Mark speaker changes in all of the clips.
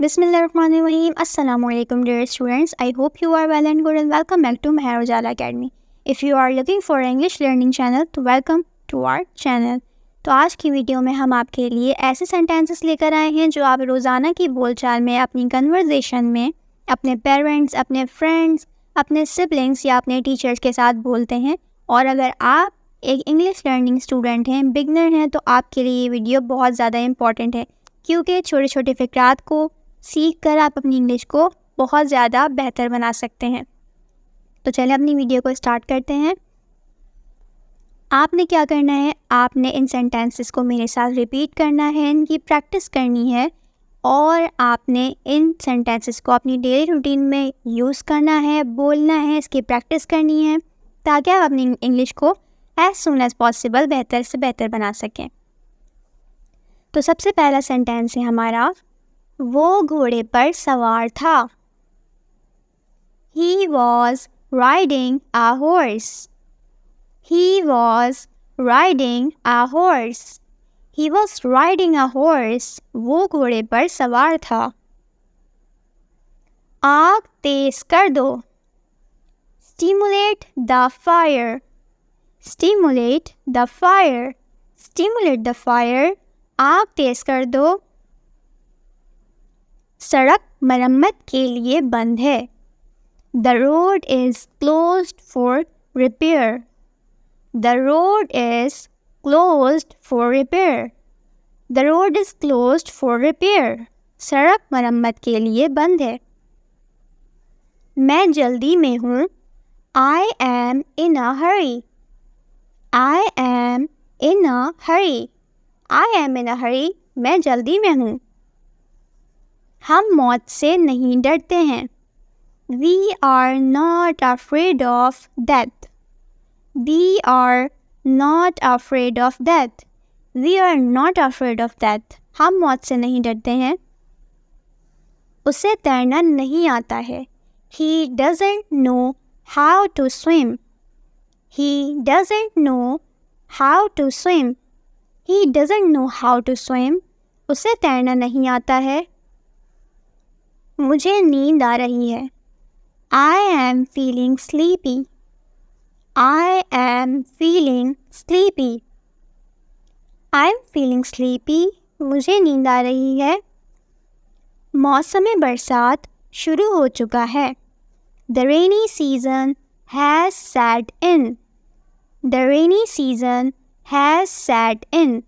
Speaker 1: Bismillahirrahmanirrahim. Assalamu alaikum dear students. I hope you are well and good and welcome back to Meher Ujala Academy. If you are looking for English learning channel तो welcome to our channel. तो आज की video में हम आपके लिए ऐसे sentences लेकर आए हैं जो आप रोज़ाना की बोलचाल में, अपनी कन्वर्सेशन में, अपने पेरेंट्स, अपने फ्रेंड्स, अपने सिबलिंग्स या अपने टीचर्स के साथ बोलते हैं। और अगर आप एक इंग्लिश लर्निंग स्टूडेंट हैं, बिगनर हैं, तो आपके लिए ये वीडियो बहुत ज़्यादा इंपॉर्टेंट है क्योंकि छोटे छोटे फ़िक्रात को सीख कर आप अपनी इंग्लिश को बहुत ज़्यादा बेहतर बना सकते हैं। तो चलिए अपनी वीडियो को स्टार्ट करते हैं। आपने क्या करना है, आपने इन सेंटेंसेस को मेरे साथ रिपीट करना है, इनकी प्रैक्टिस करनी है और आपने इन सेंटेंसेस को अपनी डेली रूटीन में यूज़ करना है, बोलना है, इसकी प्रैक्टिस करनी है ताकि आप अपनी इंग्लिश को एज सून एज पॉसिबल बेहतर से बेहतर बना सकें। तो सबसे पहला सेंटेंस है हमारा, वो घोड़े पर सवार था। He was riding a horse. He was riding a horse. He was riding a horse. वो घोड़े पर सवार था। आग तेज कर दो। Stimulate the fire. Stimulate the fire. Stimulate the fire. आग तेज कर दो। सड़क मरम्मत के लिए बंद है। The road is closed for repair. The road is closed for repair. The road is closed for repair. सड़क मरम्मत के लिए बंद है। मैं जल्दी में हूँ। I am in a hurry. I am in a hurry. I am in a hurry. मैं जल्दी में हूँ। हम मौत से नहीं डरते हैं। We are not afraid of death. We are not afraid of death. We are not afraid of death. हम मौत से नहीं डरते हैं। उसे तैरना नहीं आता है। He doesn't know how to swim. He doesn't know how to swim. He doesn't know how to swim. उसे तैरना नहीं आता है। मुझे नींद आ रही है। I am feeling sleepy. I am feeling sleepy. I am feeling sleepy. मुझे नींद आ रही है। मौसम बरसात शुरू हो चुका है। The rainy season has set in. The rainy season has set in.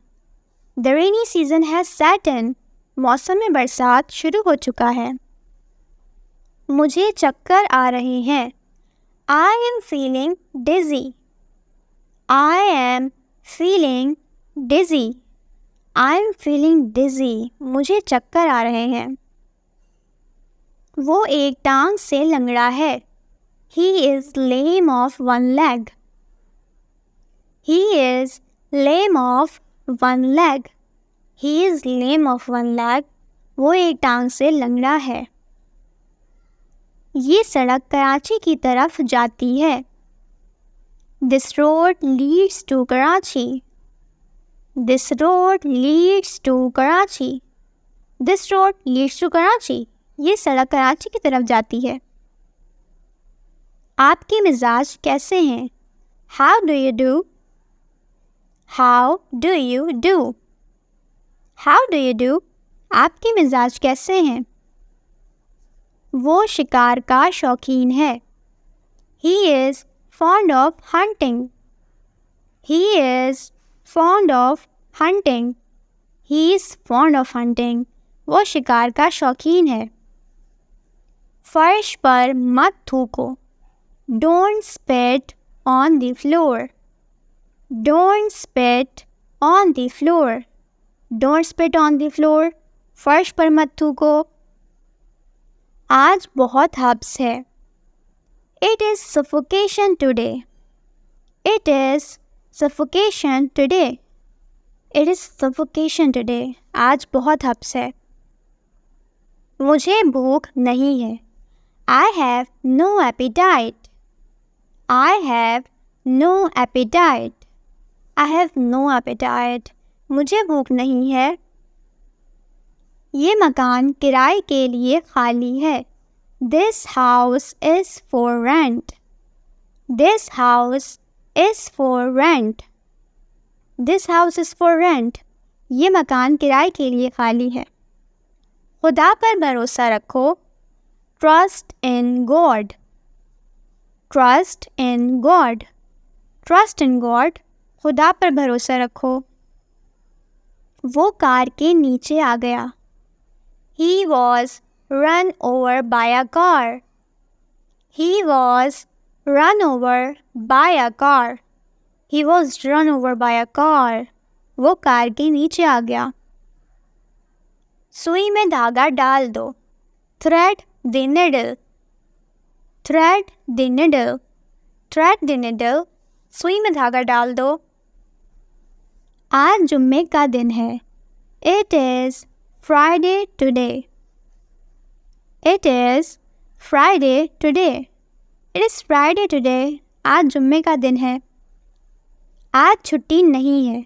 Speaker 1: The rainy season has set in. मौसम बरसात शुरू हो चुका है। मुझे चक्कर आ रहे हैं। I am feeling dizzy. I am feeling dizzy. I am feeling dizzy. मुझे चक्कर आ रहे हैं। वो एक टांग से लंगड़ा है। He is lame of one leg. He is lame of one leg. He is lame of one leg. वो एक टांग से लंगड़ा है। ये सड़क कराची की तरफ जाती है। This road leads to Karachi. This road leads to Karachi. This road leads to Karachi. ये सड़क कराची की तरफ जाती है। आपके मिजाज कैसे हैं? How do you do? How do you do? How do you do? आपके मिजाज कैसे हैं? वो शिकार का शौकीन है। He is fond of hunting. He is fond of hunting. He is fond of hunting. वो शिकार का शौकीन है। फर्श पर मत थूको। Don't spit on the floor. Don't spit on the floor. Don't spit on the floor. फर्श पर मत थूको। आज बहुत हब्स है। It is suffocation today. It is suffocation today. It is suffocation today. आज बहुत हब्स है। मुझे भूख नहीं है। I have no appetite. I have no appetite. I have no appetite. मुझे भूख नहीं है। ये मकान किराए के लिए खाली है। This house is for rent. This house is for rent. This house is for rent. ये मकान किराए के लिए खाली है। खुदा पर भरोसा रखो। Trust in God. Trust in God. Trust in God. खुदा पर भरोसा रखो। वो कार के नीचे आ गया। He was run over by a car. He was run over by a car. He was run over by a car. वो car के नीचे आ गया। सुई में धागा डाल दो। Thread the needle. Thread the needle. Thread the needle. सुई में धागा डाल दो। आज जुम्मे का दिन है। It is Friday today. It is Friday today. It is Friday today. आज जुम्मे का दिन है। आज छुट्टी नहीं है।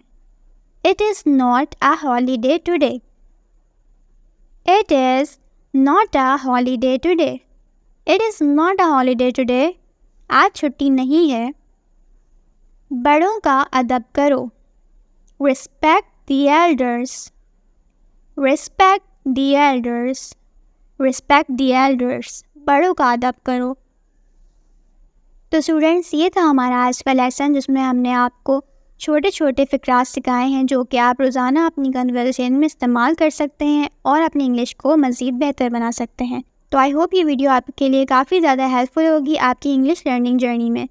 Speaker 1: It is not a holiday today. It is not a holiday today. It is not a holiday today. आज छुट्टी नहीं है। बड़ों का अदब करो। Respect the elders. Respect the elders. Respect the elders. बड़ों का अदब करो। तो स्टूडेंट्स, ये था हमारा आज का लेसन जिसमें हमने आपको छोटे छोटे फ़िक्रात सिखाए हैं जो कि आप रोज़ाना अपनी कन्वर्सेशन में इस्तेमाल कर सकते हैं और अपनी इंग्लिश को मज़ीद बेहतर बना सकते हैं। तो आई होप ये वीडियो आपके लिए काफ़ी ज़्यादा हेल्पफुल होगी आपकी इंग्लिश लर्निंग जर्नी में।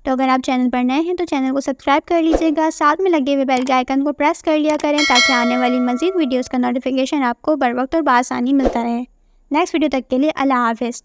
Speaker 1: तो अगर आप चैनल पर नए हैं तो चैनल को सब्सक्राइब कर लीजिएगा, साथ में लगे हुए बेल के आइकन को प्रेस कर लिया करें ताकि आने वाली मज़ीद वीडियोज़ का नोटिफिकेशन आपको बर वक्त और बआसानी मिलता रहे। नेक्स्ट वीडियो तक के लिए अल्लाह हाफ़िज़।